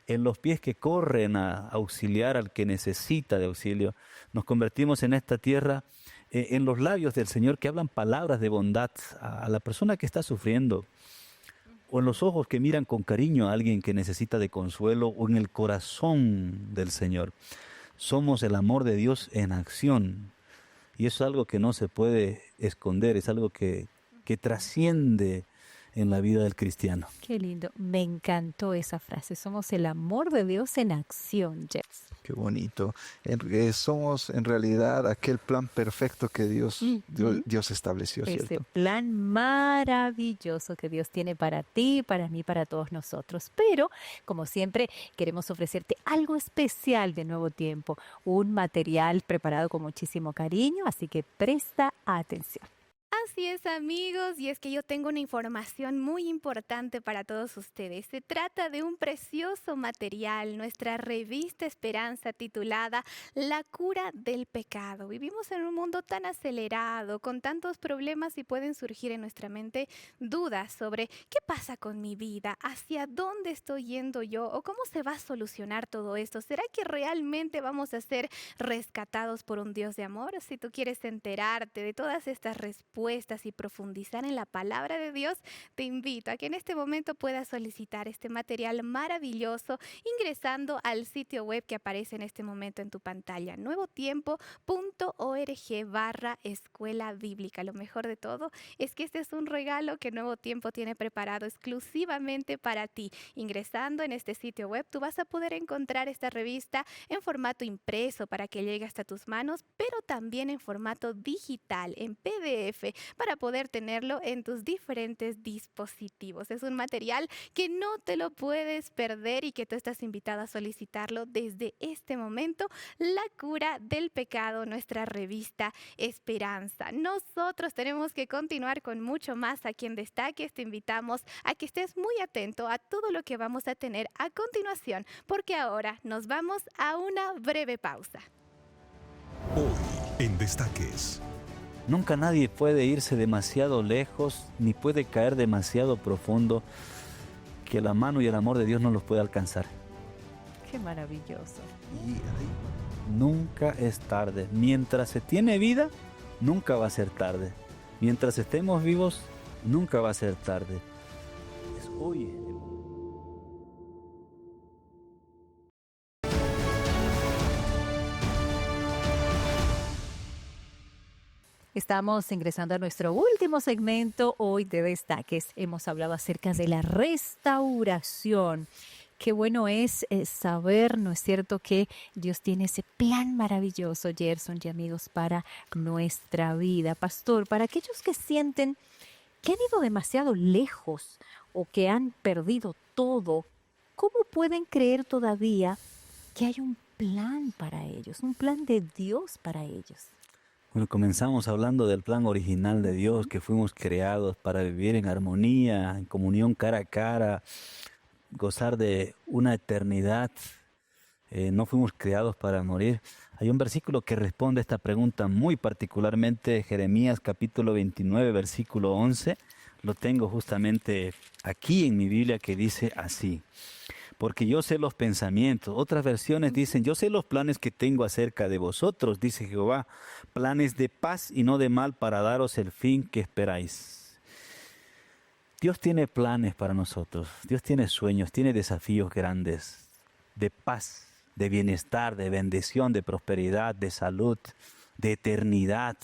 en los pies que corren a auxiliar al que necesita de auxilio. Nos convertimos en esta tierra en los labios del Señor que hablan palabras de bondad a la persona que está sufriendo, o en los ojos que miran con cariño a alguien que necesita de consuelo, o en el corazón del Señor. Somos el amor de Dios en acción, y eso es algo que no se puede esconder, es algo que trasciende en la vida del cristiano. Qué lindo, me encantó esa frase. Somos el amor de Dios en acción, Jess. Qué bonito. Somos en realidad aquel plan perfecto que Dios estableció, ¿cierto? Ese plan maravilloso que Dios tiene para ti, para mí, para todos nosotros. Pero, como siempre, queremos ofrecerte algo especial de Nuevo Tiempo, un material preparado con muchísimo cariño, así que presta atención. Así es, amigos, y es que yo tengo una información muy importante para todos ustedes. Se trata de un precioso material, nuestra revista Esperanza titulada La cura del pecado. Vivimos en un mundo tan acelerado, con tantos problemas y pueden surgir en nuestra mente dudas sobre qué pasa con mi vida, hacia dónde estoy yendo yo o cómo se va a solucionar todo esto. ¿Será que realmente vamos a ser rescatados por un Dios de amor? Si tú quieres enterarte de todas estas respuestas y profundizar en la palabra de Dios, te invito a que en este momento puedas solicitar este material maravilloso ingresando al sitio web que aparece en este momento en tu pantalla, nuevotiempo.org/escuela bíblica. Lo mejor de todo es que este es un regalo que Nuevo Tiempo tiene preparado exclusivamente para ti. Ingresando en este sitio web, tú vas a poder encontrar esta revista en formato impreso para que llegue hasta tus manos, pero también en formato digital, en PDF, para poder tenerlo en tus diferentes dispositivos. Es un material que no te lo puedes perder y que tú estás invitado a solicitarlo desde este momento. La cura del pecado, nuestra revista Esperanza. Nosotros tenemos que continuar con mucho más aquí en Destaques. Te invitamos a que estés muy atento a todo lo que vamos a tener a continuación, porque ahora nos vamos a una breve pausa. Hoy en Destaques. Nunca nadie puede irse demasiado lejos ni puede caer demasiado profundo que la mano y el amor de Dios no los puede alcanzar. Qué maravilloso. Nunca es tarde. Mientras se tiene vida, nunca va a ser tarde. Mientras estemos vivos, nunca va a ser tarde. Es hoy. Estamos ingresando a nuestro último segmento hoy de Destaques. Hemos hablado acerca de la restauración. Qué bueno es saber, ¿no es cierto?, que Dios tiene ese plan maravilloso, Gerson y amigos, para nuestra vida. Pastor, para aquellos que sienten que han ido demasiado lejos o que han perdido todo, ¿cómo pueden creer todavía que hay un plan para ellos, un plan de Dios para ellos? Bueno, comenzamos hablando del plan original de Dios, que fuimos creados para vivir en armonía, en comunión cara a cara, gozar de una eternidad. No fuimos creados para morir. Hay un versículo que responde a esta pregunta muy particularmente, Jeremías capítulo 29, versículo 11. Lo tengo justamente aquí en mi Biblia, que dice así: porque yo sé los pensamientos. Otras versiones dicen: yo sé los planes que tengo acerca de vosotros, dice Jehová, planes de paz y no de mal, para daros el fin que esperáis. Dios tiene planes para nosotros. Dios tiene sueños, tiene desafíos grandes de paz, de bienestar, de bendición, de prosperidad, de salud, de eternidad.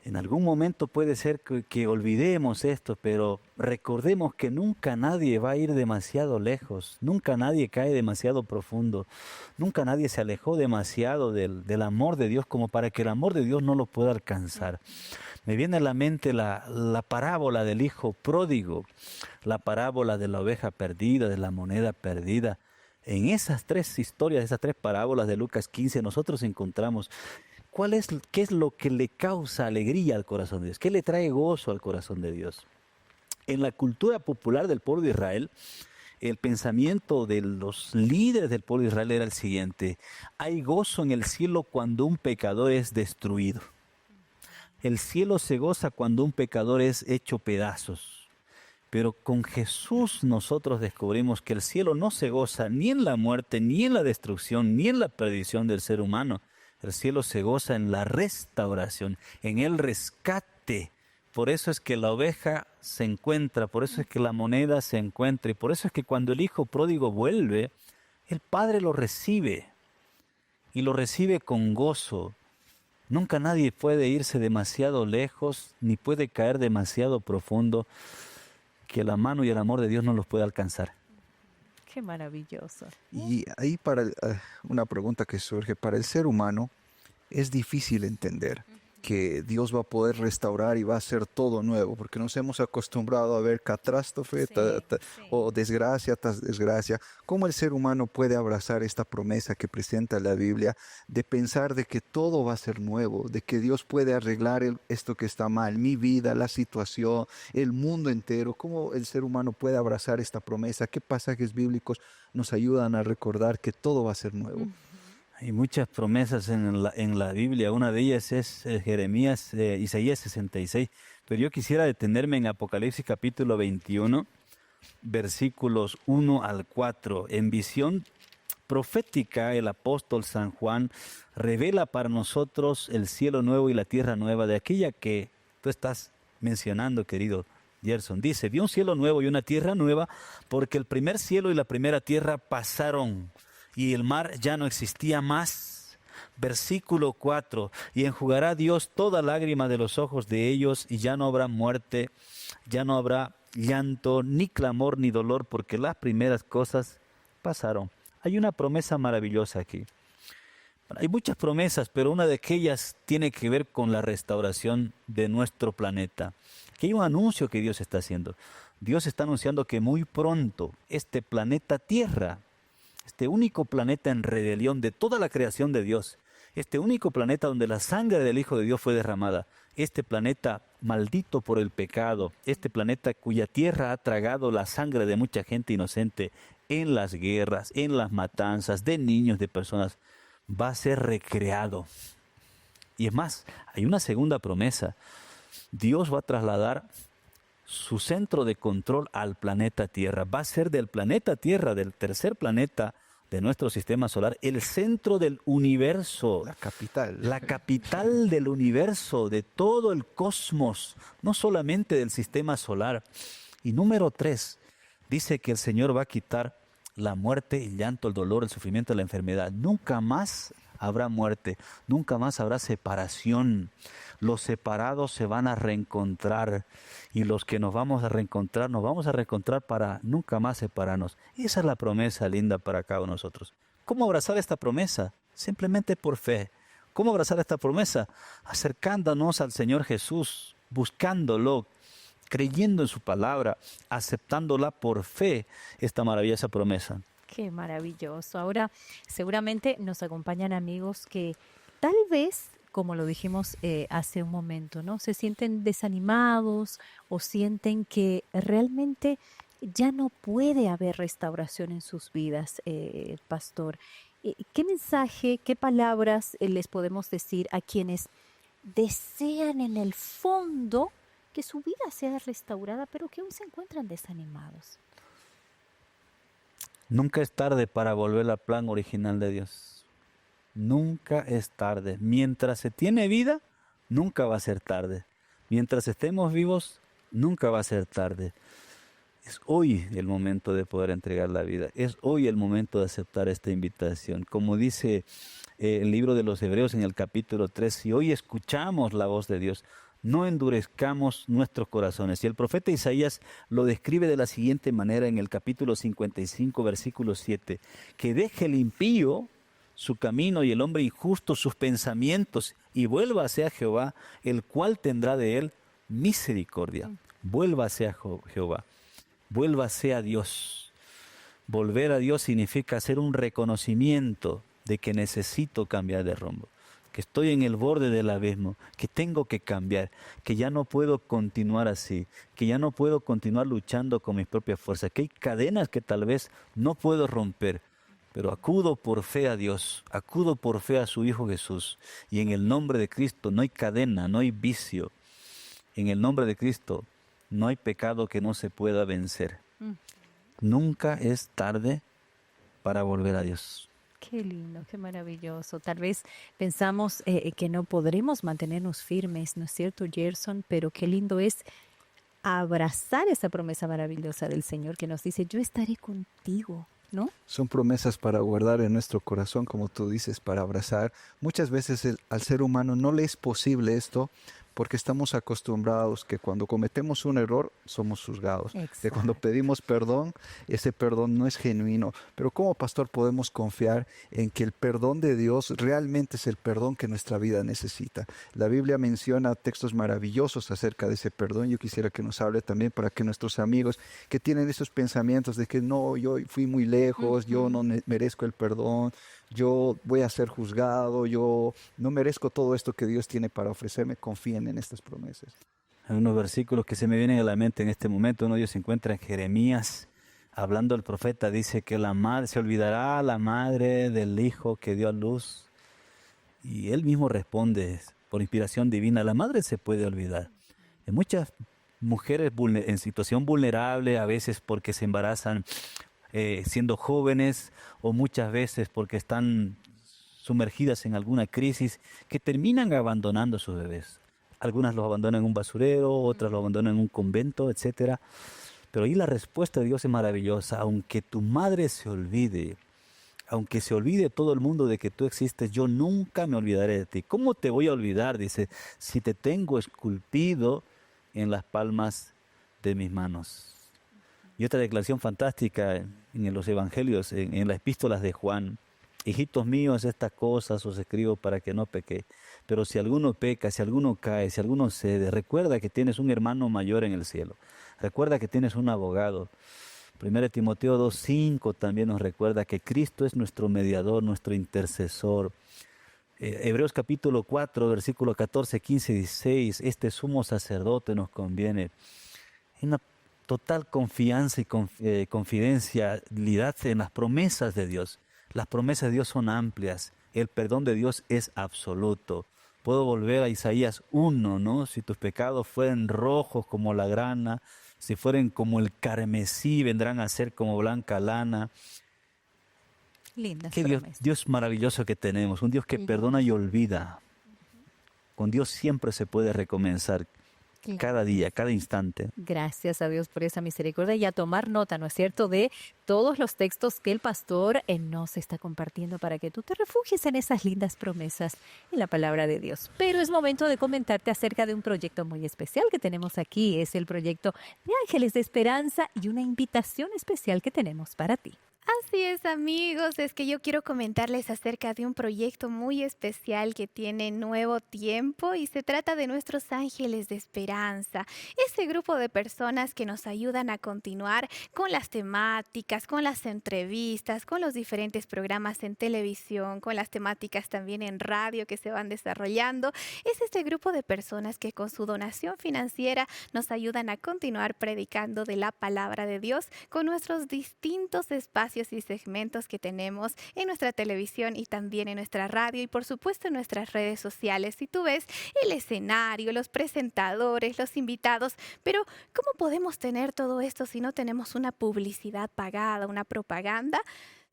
En algún momento puede ser que olvidemos esto, pero recordemos que nunca nadie va a ir demasiado lejos, nunca nadie cae demasiado profundo, nunca nadie se alejó demasiado del amor de Dios como para que el amor de Dios no lo pueda alcanzar. Me viene a la mente la parábola del hijo pródigo, la parábola de la oveja perdida, de la moneda perdida. En esas tres historias, esas tres parábolas de Lucas 15, nosotros encontramos qué es lo que le causa alegría al corazón de Dios, qué le trae gozo al corazón de Dios. En la cultura popular del pueblo de Israel, el pensamiento de los líderes del pueblo de Israel era el siguiente: hay gozo en el cielo cuando un pecador es destruido. El cielo se goza cuando un pecador es hecho pedazos. Pero con Jesús nosotros descubrimos que el cielo no se goza ni en la muerte, ni en la destrucción, ni en la perdición del ser humano. El cielo se goza en la restauración, en el rescate. Por eso es que la oveja se encuentra, por eso es que la moneda se encuentra, y por eso es que cuando el hijo pródigo vuelve, el padre lo recibe, y lo recibe con gozo. Nunca nadie puede irse demasiado lejos, ni puede caer demasiado profundo, que la mano y el amor de Dios no los puede alcanzar. Qué maravilloso. Y ahí una pregunta que surge: para el ser humano es difícil entender que Dios va a poder restaurar y va a hacer todo nuevo, porque nos hemos acostumbrado a ver catástrofe o desgracia tras desgracia. ¿Cómo el ser humano puede abrazar esta promesa que presenta la Biblia de pensar de que todo va a ser nuevo, de que Dios puede arreglar esto que está mal, mi vida, la situación, el mundo entero? ¿Cómo el ser humano puede abrazar esta promesa? ¿Qué pasajes bíblicos nos ayudan a recordar que todo va a ser nuevo? Hay muchas promesas en la Biblia. Una de ellas es Jeremías, Isaías 66. Pero yo quisiera detenerme en Apocalipsis capítulo 21, versículos 1 al 4. En visión profética, el apóstol San Juan revela para nosotros el cielo nuevo y la tierra nueva, de aquella que tú estás mencionando, querido Gerson. Dice: vi un cielo nuevo y una tierra nueva, porque el primer cielo y la primera tierra pasaron, y el mar ya no existía más. Versículo 4, y enjugará Dios toda lágrima de los ojos de ellos, y ya no habrá muerte, ya no habrá llanto, ni clamor, ni dolor, porque las primeras cosas pasaron. Hay una promesa maravillosa aquí. Hay muchas promesas, pero una de aquellas tiene que ver con la restauración de nuestro planeta. Aquí hay un anuncio que Dios está haciendo. Dios está anunciando que muy pronto este planeta Tierra, este único planeta en rebelión de toda la creación de Dios, este único planeta donde la sangre del Hijo de Dios fue derramada, este planeta maldito por el pecado, este planeta cuya tierra ha tragado la sangre de mucha gente inocente en las guerras, en las matanzas de niños, de personas, va a ser recreado. Y es más, hay una segunda promesa. Dios va a trasladar su centro de control al planeta Tierra. Va a ser del planeta Tierra, del tercer planeta de nuestro sistema solar, el centro del universo. La capital. La capital del universo, de todo el cosmos, no solamente del sistema solar. Y número 3, dice que el Señor va a quitar la muerte, el llanto, el dolor, el sufrimiento, la enfermedad. Nunca más habrá muerte, nunca más habrá separación. Los separados se van a reencontrar, y los que nos vamos a reencontrar para nunca más separarnos. Esa es la promesa linda para cada uno de nosotros. ¿Cómo abrazar esta promesa? Simplemente por fe. ¿Cómo abrazar esta promesa? Acercándonos al Señor Jesús, buscándolo, creyendo en su palabra, aceptándola por fe, esta maravillosa promesa. Qué maravilloso. Ahora, seguramente nos acompañan amigos que tal vez, como lo dijimos hace un momento, ¿no?, se sienten desanimados o sienten que realmente ya no puede haber restauración en sus vidas, pastor. ¿Qué mensaje, qué palabras les podemos decir a quienes desean en el fondo que su vida sea restaurada, pero que aún se encuentran desanimados? Nunca es tarde para volver al plan original de Dios. Nunca es tarde. Mientras se tiene vida, nunca va a ser tarde. Mientras estemos vivos, nunca va a ser tarde. Es hoy el momento de poder entregar la vida. Es hoy el momento de aceptar esta invitación. Como dice el libro de los Hebreos en el capítulo 3, si hoy escuchamos la voz de Dios, no endurezcamos nuestros corazones. Y el profeta Isaías lo describe de la siguiente manera en el capítulo 55, versículo 7. Que deje el impío su camino y el hombre injusto sus pensamientos, y vuelva hacia Jehová, el cual tendrá de él misericordia. Vuelva hacia Jehová. Vuelva hacia Dios. Volver a Dios significa hacer un reconocimiento de que necesito cambiar de rumbo, que estoy en el borde del abismo, que tengo que cambiar, que ya no puedo continuar así, que ya no puedo continuar luchando con mis propias fuerzas, que hay cadenas que tal vez no puedo romper, pero acudo por fe a Dios, acudo por fe a su Hijo Jesús, y en el nombre de Cristo no hay cadena, no hay vicio. En el nombre de Cristo no hay pecado que no se pueda vencer. Nunca es tarde para volver a Dios. Qué lindo, qué maravilloso. Tal vez pensamos que no podremos mantenernos firmes, ¿no es cierto, Gerson? Pero qué lindo es abrazar esa promesa maravillosa del Señor que nos dice: yo estaré contigo, ¿no? Son promesas para guardar en nuestro corazón, como tú dices, para abrazar. Muchas veces al ser humano no le es posible esto, porque estamos acostumbrados que cuando cometemos un error somos juzgados, que cuando Exacto. pedimos perdón, ese perdón no es genuino. Pero como pastor podemos confiar en que el perdón de Dios realmente es el perdón que nuestra vida necesita. La Biblia menciona textos maravillosos acerca de ese perdón. Yo quisiera que nos hable también para que nuestros amigos que tienen esos pensamientos de que no, yo fui muy lejos, yo no merezco el perdón, yo voy a ser juzgado, yo no merezco todo esto que Dios tiene para ofrecerme, confíen en estas promesas. Hay unos versículos que se me vienen a la mente en este momento. Uno de ellos se encuentra en Jeremías. Hablando el profeta, dice que la madre se olvidará, la madre del hijo que dio a luz. Y él mismo responde por inspiración divina, la madre se puede olvidar. Hay muchas mujeres en situación vulnerable, a veces porque se embarazan siendo jóvenes o muchas veces porque están sumergidas en alguna crisis, que terminan abandonando a sus bebés. Algunas los abandonan en un basurero, otras los abandonan en un convento, etcétera. Pero ahí la respuesta de Dios es maravillosa. Aunque tu madre se olvide, aunque se olvide todo el mundo de que tú existes, yo nunca me olvidaré de ti. ¿Cómo te voy a olvidar? Dice, si te tengo esculpido en las palmas de mis manos. Y otra declaración fantástica en los evangelios, en las epístolas de Juan. Hijitos míos, estas cosas os escribo para que no peque. Pero si alguno peca, si alguno cae, si alguno cede, recuerda que tienes un hermano mayor en el cielo. Recuerda que tienes un abogado. 1 Timoteo 2:5 también nos recuerda que Cristo es nuestro mediador, nuestro intercesor. Hebreos capítulo 4, versículo 14, 15 y 16, este sumo sacerdote nos conviene. Hay una total confianza y confidencialidad en las promesas de Dios. Las promesas de Dios son amplias, el perdón de Dios es absoluto. Puedo volver a Isaías 1, ¿no? Si tus pecados fueren rojos como la grana, si fueren como el carmesí, vendrán a ser como blanca lana. Lindas Qué promesas. Dios maravilloso que tenemos, un Dios que perdona y olvida. Con Dios siempre se puede recomenzar, Claro. cada día, cada instante. Gracias a Dios por esa misericordia y a tomar nota, ¿no es cierto?, de todos los textos que el pastor nos está compartiendo para que tú te refugies en esas lindas promesas en la palabra de Dios. Pero es momento de comentarte acerca de un proyecto muy especial que tenemos aquí. Es el proyecto de Ángeles de Esperanza y una invitación especial que tenemos para ti. Así es, amigos, es que yo quiero comentarles acerca de un proyecto muy especial que tiene Nuevo Tiempo y se trata de nuestros Ángeles de Esperanza, ese grupo de personas que nos ayudan a continuar con las temáticas, con las entrevistas, con los diferentes programas en televisión, con las temáticas también en radio que se van desarrollando. Es este grupo de personas que con su donación financiera nos ayudan a continuar predicando de la palabra de Dios con nuestros distintos espacios y segmentos que tenemos en nuestra televisión y también en nuestra radio y por supuesto en nuestras redes sociales. Si tú ves el escenario, los presentadores, los invitados, pero ¿cómo podemos tener todo esto si no tenemos una publicidad pagada, una propaganda?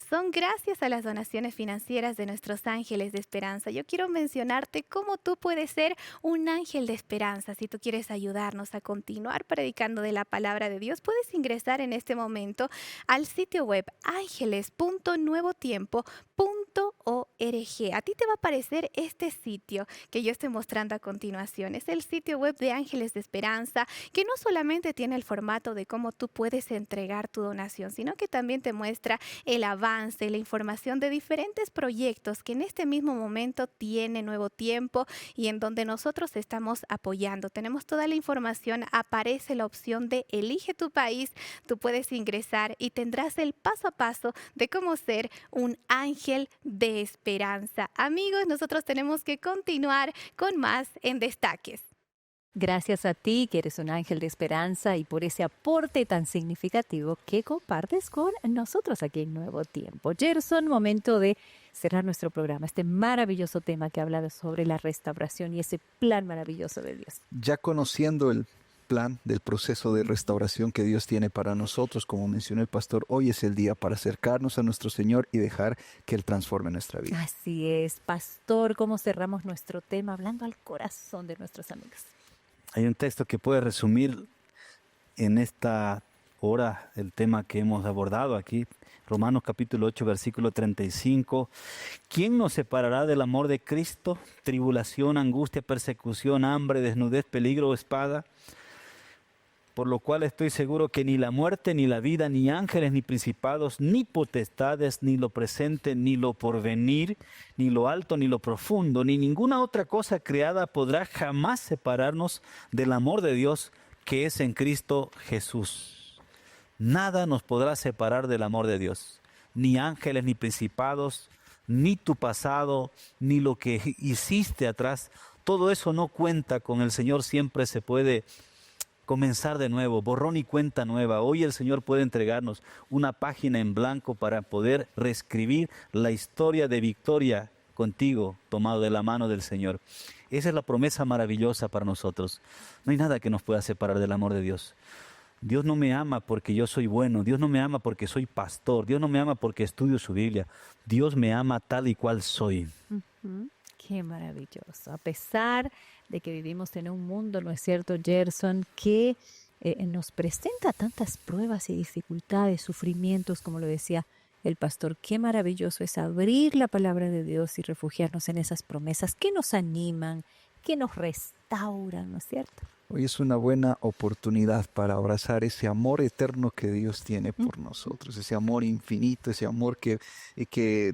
Son gracias a las donaciones financieras de nuestros ángeles de esperanza. Yo quiero mencionarte cómo tú puedes ser un ángel de esperanza. Si tú quieres ayudarnos a continuar predicando de la palabra de Dios, puedes ingresar en este momento al sitio web ángeles.nuevotiempo.org. A ti te va a aparecer este sitio que yo estoy mostrando a continuación. Es el sitio web de Ángeles de Esperanza, que no solamente tiene el formato de cómo tú puedes entregar tu donación, sino que también te muestra el avance, la información de diferentes proyectos que en este mismo momento tiene Nuevo Tiempo y en donde nosotros estamos apoyando. Tenemos toda la información, aparece la opción de elige tu país, tú puedes ingresar y tendrás el paso a paso de cómo ser un ángel de esperanza. Amigos, nosotros tenemos que continuar con más en Destaques. Gracias a ti, que eres un ángel de esperanza, y por ese aporte tan significativo que compartes con nosotros aquí en Nuevo Tiempo. Gerson, momento de cerrar nuestro programa, este maravilloso tema que habla sobre la restauración y ese plan maravilloso de Dios. Ya conociendo el plan del proceso de restauración que Dios tiene para nosotros, como mencionó el pastor, hoy es el día para acercarnos a nuestro Señor y dejar que Él transforme nuestra vida. Así es, pastor, ¿cómo cerramos nuestro tema hablando al corazón de nuestros amigos? Hay un texto que puede resumir en esta ora el tema que hemos abordado aquí. Romanos capítulo 8, versículo 35. ¿Quién nos separará del amor de Cristo? Tribulación, angustia, persecución, hambre, desnudez, peligro o espada. Por lo cual estoy seguro que ni la muerte, ni la vida, ni ángeles, ni principados, ni potestades, ni lo presente, ni lo porvenir, ni lo alto, ni lo profundo, ni ninguna otra cosa creada podrá jamás separarnos del amor de Dios que es en Cristo Jesús. Nada nos podrá separar del amor de Dios. Ni ángeles, ni principados, ni tu pasado, ni lo que hiciste atrás. Todo eso no cuenta con el Señor, siempre se puede comenzar de nuevo, borrón y cuenta nueva. Hoy el Señor puede entregarnos una página en blanco para poder reescribir la historia de victoria contigo, tomado de la mano del Señor. Esa es la promesa maravillosa para nosotros. No hay nada que nos pueda separar del amor de Dios. Dios no me ama porque yo soy bueno, Dios no me ama porque soy pastor, Dios no me ama porque estudio su Biblia. Dios me ama tal y cual soy. Qué maravilloso. A pesar de que vivimos en un mundo, ¿no es cierto, Gerson, que nos presenta tantas pruebas y dificultades, sufrimientos, como lo decía el pastor, qué maravilloso es abrir la palabra de Dios y refugiarnos en esas promesas que nos animan, que nos restauran, ¿no es cierto? Hoy es una buena oportunidad para abrazar ese amor eterno que Dios tiene por nosotros, ese amor infinito, ese amor que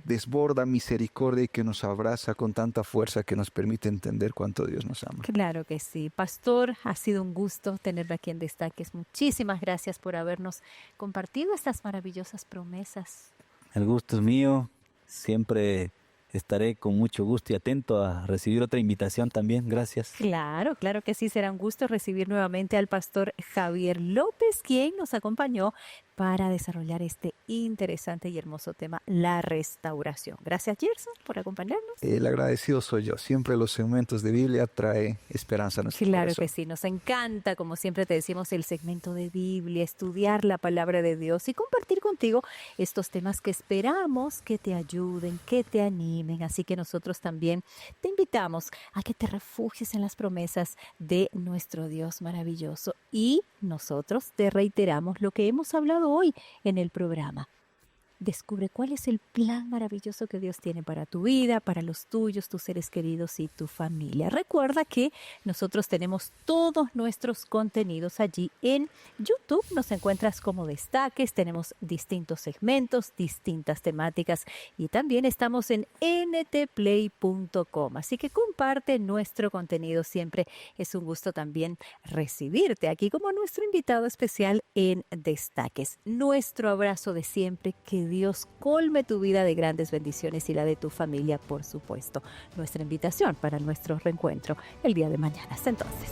desborda misericordia y que nos abraza con tanta fuerza que nos permite entender cuánto Dios nos ama. Claro que sí. Pastor, ha sido un gusto tenerlo aquí en Destaques. Muchísimas gracias por habernos compartido estas maravillosas promesas. El gusto es mío. Siempre estaré con mucho gusto y atento a recibir otra invitación también. Gracias. Claro, claro que sí. Será un gusto recibir nuevamente al pastor Javier López, quien nos acompañó para desarrollar este interesante y hermoso tema, la restauración. Gracias, Gerson, por acompañarnos. El agradecido soy yo. Siempre los segmentos de Biblia trae esperanza a nuestro Claro corazón. que sí, nos encanta, como siempre te decimos, el segmento de Biblia, estudiar la palabra de Dios y compartir contigo estos temas que esperamos que te ayuden, que te animen. Así que nosotros también te invitamos a que te refugies en las promesas de nuestro Dios maravilloso. Y nosotros te reiteramos lo que hemos hablado hoy en el programa. Descubre cuál es el plan maravilloso que Dios tiene para tu vida, para los tuyos, tus seres queridos y tu familia. Recuerda que nosotros tenemos todos nuestros contenidos allí en YouTube. Nos encuentras como Destaques, tenemos distintos segmentos, distintas temáticas y también estamos en ntplay.com. Así que comparte nuestro contenido. Siempre es un gusto también recibirte aquí como nuestro invitado especial en Destaques. Nuestro abrazo de siempre, que Dios colme tu vida de grandes bendiciones y la de tu familia, por supuesto. Nuestra invitación para nuestro reencuentro el día de mañana. Hasta entonces.